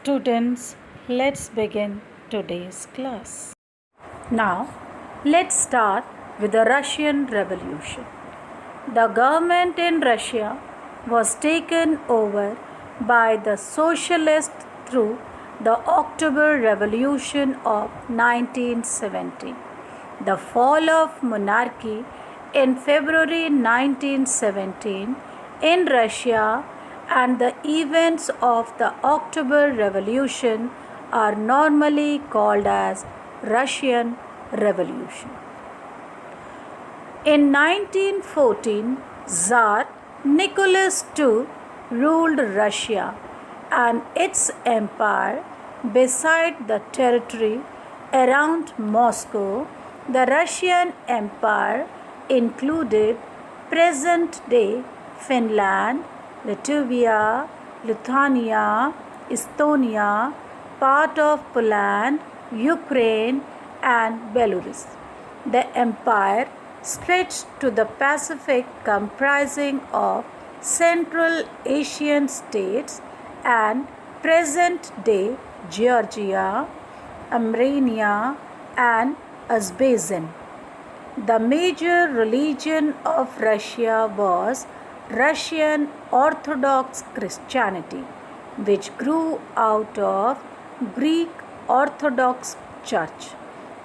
Students, let's begin today's class. Now, let's start with the Russian Revolution. The government in Russia was taken over by the socialists through the October Revolution of 1917. The fall of monarchy in February 1917 in Russia and the events of the October Revolution are normally called as Russian Revolution. In 1914, Tsar Nicholas II ruled Russia and its empire. Beside the territory around Moscow, the Russian Empire included present-day Finland, Latvia, Lithuania, Estonia, part of Poland, Ukraine, and Belarus. The empire stretched to the Pacific, comprising of Central Asian states and present-day Georgia, Armenia, and Azerbaijan. The major religion of Russia was Russian Orthodox Christianity, which grew out of Greek Orthodox Church.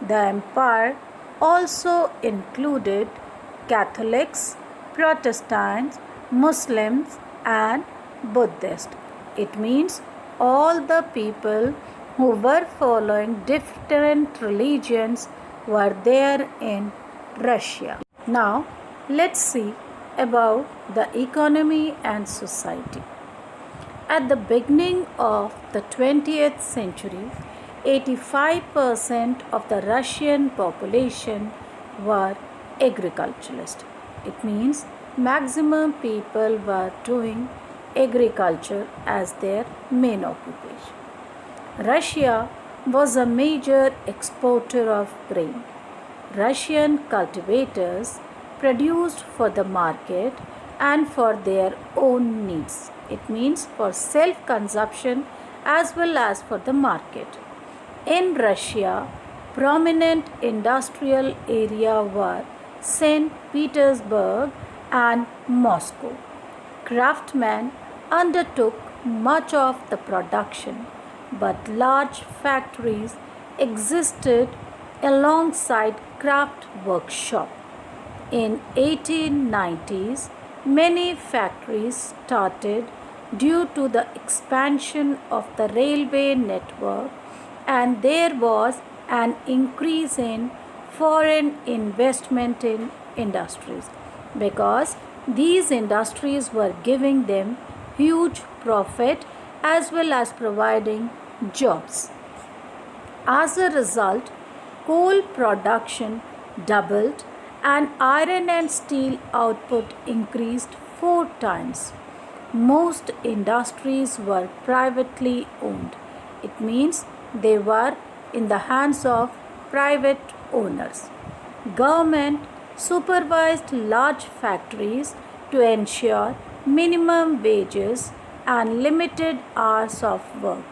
The empire also included Catholics, Protestants, Muslims, and Buddhists. It means all the people who were following different religions were there in Russia. Now, let's see about the economy and society. At the beginning of the 20th century, 85% of the Russian population were agriculturalists. It means maximum people were doing agriculture as their main occupation. Russia was a major exporter of grain. Russian cultivators produced for the market and for their own needs. It means for self-consumption as well as for the market. In Russia, prominent industrial areas were St. Petersburg and Moscow. Craftsmen undertook much of the production, but large factories existed alongside craft workshops. In 1890s, many factories started due to the expansion of the railway network, and there was an increase in foreign investment in industries because these industries were giving them huge profit as well as providing jobs. As a result, coal production doubled and iron and steel output increased 4 times. Most industries were privately owned. It means they were in the hands of private owners. Government supervised large factories to ensure minimum wages and limited hours of work.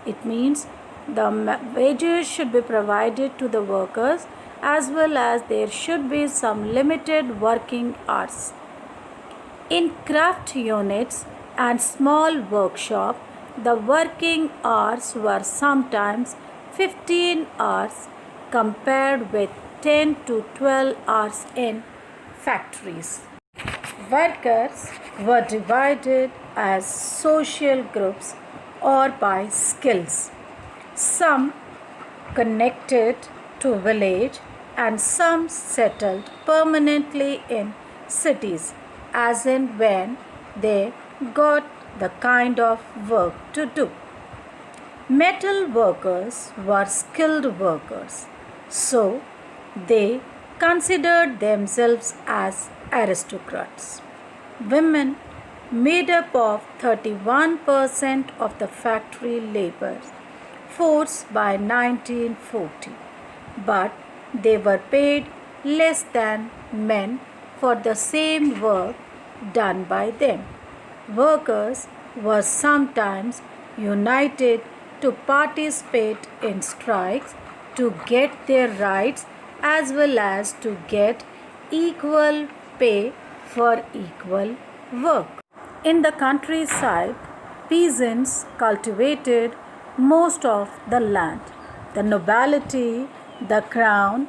It means the wages should be provided to the workers as well as there should be some limited working hours. In craft units and small workshops, the working hours were sometimes 15 hours compared with 10 to 12 hours in factories. Workers were divided as social groups or by skills. Some connected to village and some settled permanently in cities as and when they got the kind of work to do. Metal workers were skilled workers, so they considered themselves as aristocrats. Women made up of 31% of the factory labor force by 1940, but they were paid less than men for the same work done by them. Workers were sometimes united to participate in strikes to get their rights as well as to get equal pay for equal work. In the countryside, peasants cultivated most of the land. The nobility, the crown,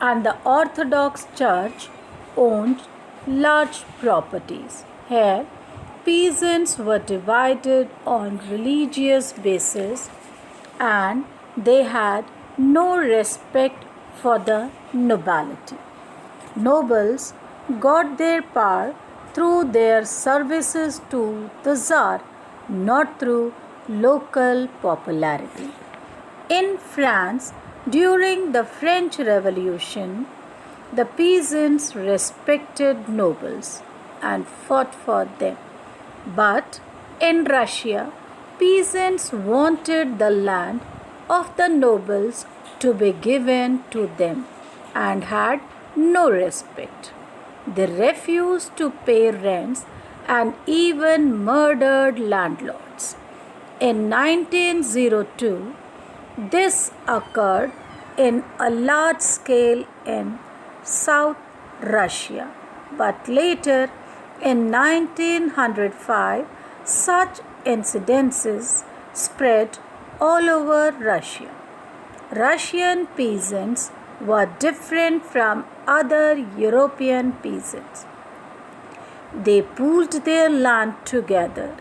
and the Orthodox Church owned large properties. Here, peasants were divided on religious basis and they had no respect for the nobility. Nobles got their power through their services to the Tsar, not through local popularity. In France, during the French Revolution, the peasants respected nobles and fought for them. But in Russia, peasants wanted the land of the nobles to be given to them and had no respect. They refused to pay rents and even murdered landlords. In 1902, this occurred in a large scale in South Russia, but later in 1905, such incidences spread all over Russia. Russian peasants were different from other European peasants. They pooled their land together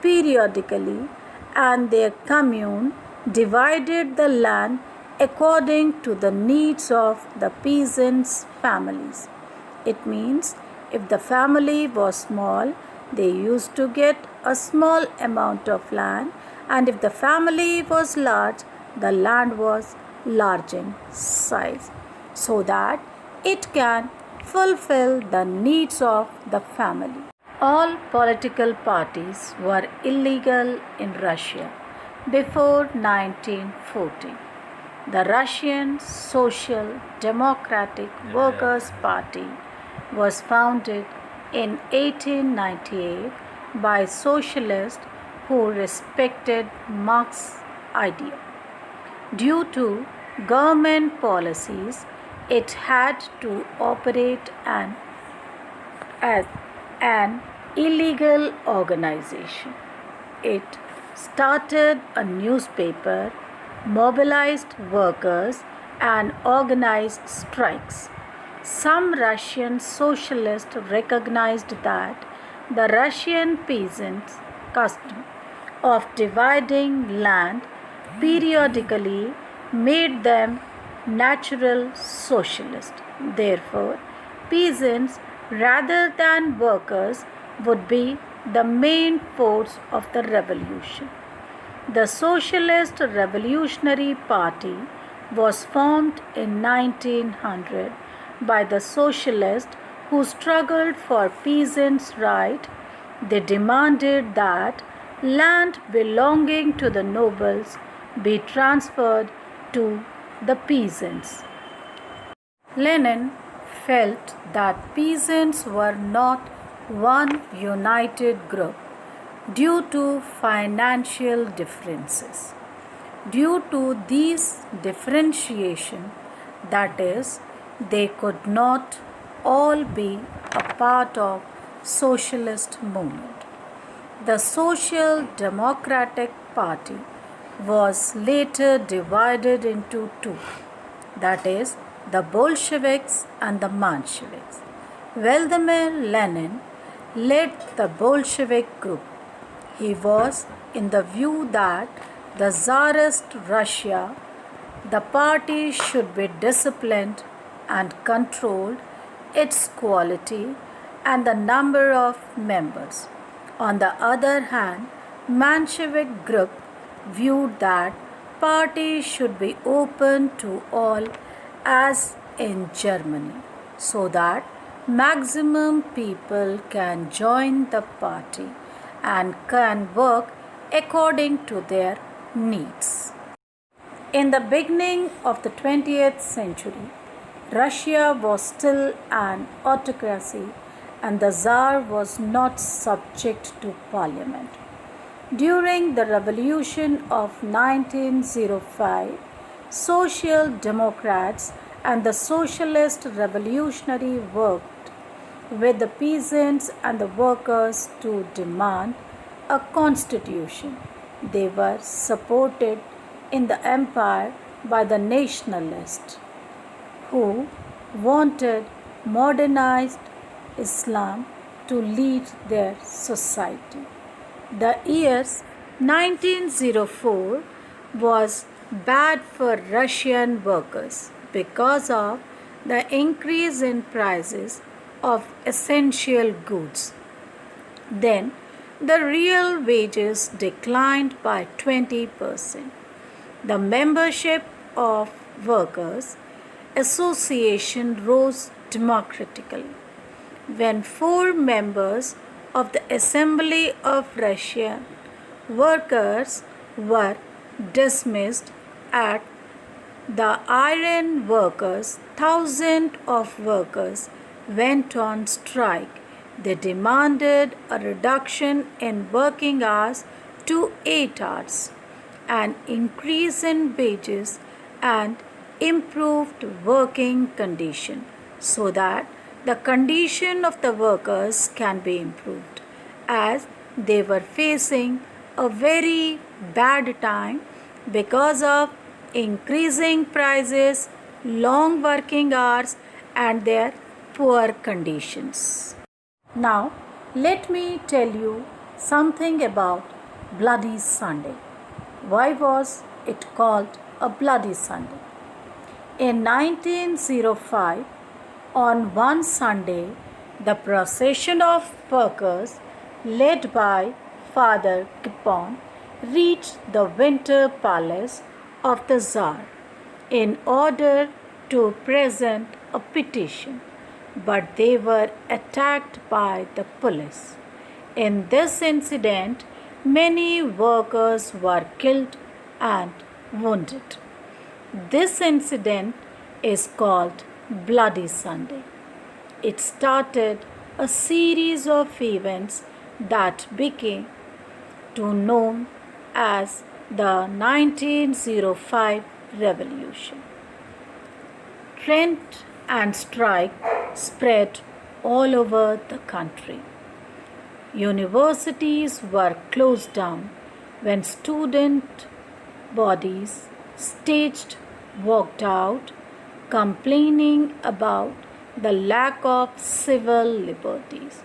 periodically and their commune divided the land according to the needs of the peasants' families. It means if the family was small, they used to get a small amount of land, and if the family was large, the land was large in size so that it can fulfill the needs of the family. All political parties were illegal in Russia before 1914. The Russian Social Democratic Workers' Party was founded in 1898 by socialists who respected Marx's idea. Due to government policies, it had to operate as an illegal organization. It started a newspaper, mobilized workers, and organized strikes. Some Russian socialists recognized that the Russian peasants' custom of dividing land periodically made them natural socialists. Therefore, peasants rather than workers would be the main force of the revolution. The Socialist Revolutionary Party was formed in 1900 by the socialists who struggled for peasants' rights. They demanded that land belonging to the nobles be transferred to the peasants. Lenin felt that peasants were not one united group due to financial differences. Due to these differentiation, that is, they could not all be a part of socialist movement. The Social Democratic Party was later divided into two, that is, the Bolsheviks and the Mensheviks. Vladimir Lenin led the Bolshevik group. He was in the view that the Tsarist Russia, the party should be disciplined and controlled its quality and the number of members. On the other hand, Menshevik group viewed that party should be open to all as in Germany, so that maximum people can join the party and can work according to their needs. In the beginning of the 20th century, Russia was still an autocracy and the Tsar was not subject to parliament. During the Revolution of 1905, Social Democrats and the Socialist Revolutionary worked with the peasants and the workers to demand a constitution. They were supported in the empire by the nationalists who wanted modernized Islam to lead their society. The years 1904 was bad for Russian workers because of the increase in prices of essential goods. Then the real wages declined by 20%. The membership of workers association rose democratically. When 4 members of the Assembly of Russian workers were dismissed at the iron workers, thousands of workers went on strike. They demanded a reduction in working hours to 8 hours, an increase in wages, and improved working condition so that the condition of the workers can be improved, as they were facing a very bad time because of increasing prices, long working hours, and their poor conditions. Now, let me tell you something about Bloody Sunday. Why was it called a Bloody Sunday? In 1905, on one Sunday, the procession of workers led by Father Gipon reached the Winter Palace of the Tsar in order to present a petition, but they were attacked by the police. In this incident, many workers were killed and wounded. This incident is called Bloody Sunday. It started a series of events that became known as the 1905 Revolution. Rent and strike spread all over the country. Universities were closed down when student bodies staged walked out complaining about the lack of civil liberties.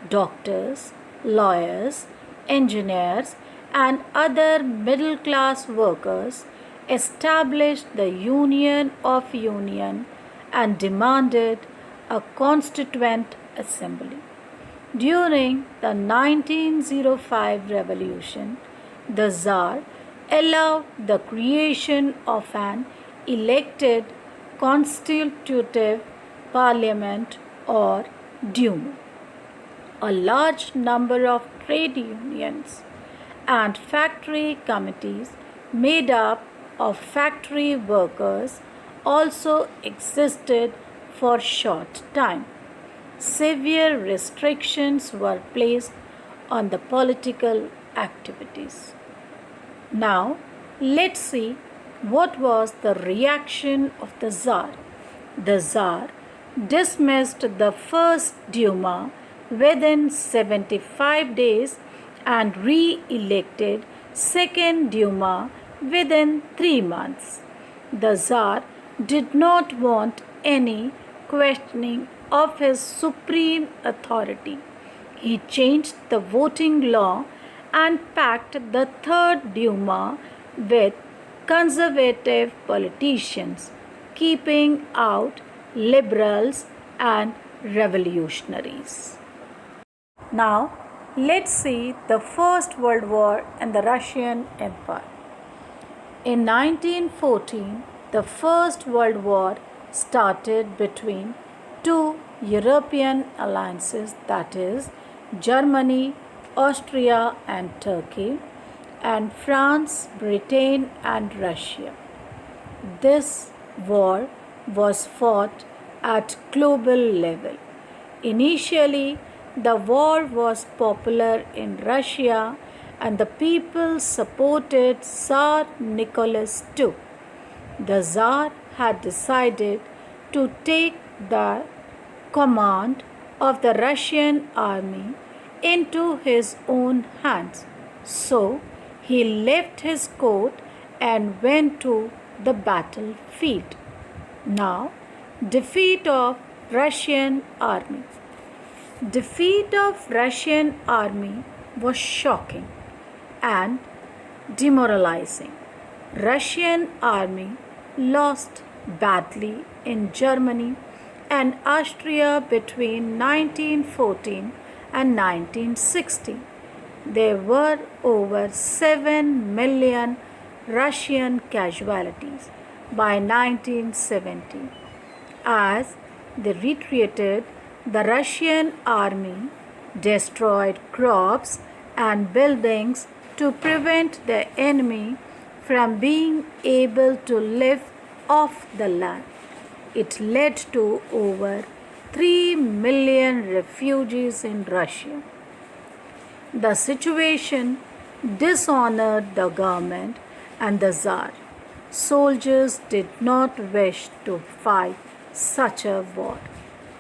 Doctors, lawyers, engineers, and other middle class workers established the Union of Union and demanded a constituent assembly. During the 1905 revolution, the Tsar allowed the creation of an elected constitutive parliament or Duma. A large number of trade unions and factory committees made up of factory workers also existed for short time. Severe restrictions were placed on the political activities. Now, let's see what was the reaction of the Tsar. The Tsar dismissed the first Duma within 75 days and re-elected second Duma within 3 months. The Tsar did not want any questioning of his supreme authority. He changed the voting law and packed the third Duma with conservative politicians, keeping out liberals and revolutionaries. Now, let's see the First World War and the Russian Empire. In 1914, the First World War started between two European alliances, that is, Germany, Austria, and Turkey, and France, Britain, and Russia. This war was fought at global level. Initially, the war was popular in Russia and the people supported Tsar Nicholas too. The Tsar had decided to take the command of the Russian army into his own hands. So he left his court and went to the battlefield. Now, defeat of Russian army. Defeat of Russian army was shocking and demoralizing. Russian army lost badly in Germany and Austria between 1914 and 1960. There were over 7 million Russian casualties by 1970. As they retreated, the Russian army destroyed crops and buildings to prevent the enemy from being able to live off the land. It led to over 3 million refugees in Russia. The situation dishonored the government and the Tsar. Soldiers did not wish to fight such a war.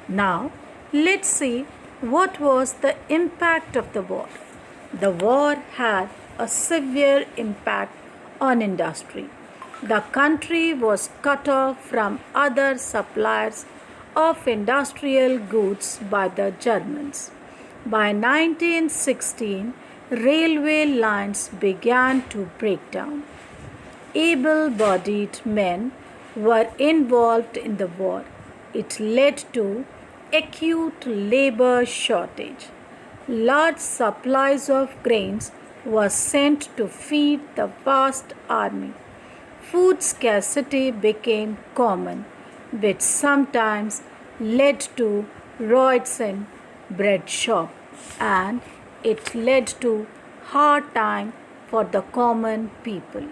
Now, let's see what was the impact of the war. The war had a severe impact on industry. The country was cut off from other suppliers of industrial goods by the Germans. By 1916, railway lines began to break down. Able-bodied men were involved in the war. It led to acute labor shortage. Large supplies of grains were sent to feed the vast army. Food scarcity became common, which sometimes led to riots in bread shop, and it led to hard time for the common people.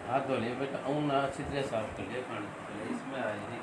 हाथ धो लिए बेटा, अच्छी तरह साफ कर लिया खाना, इसमें आज नहीं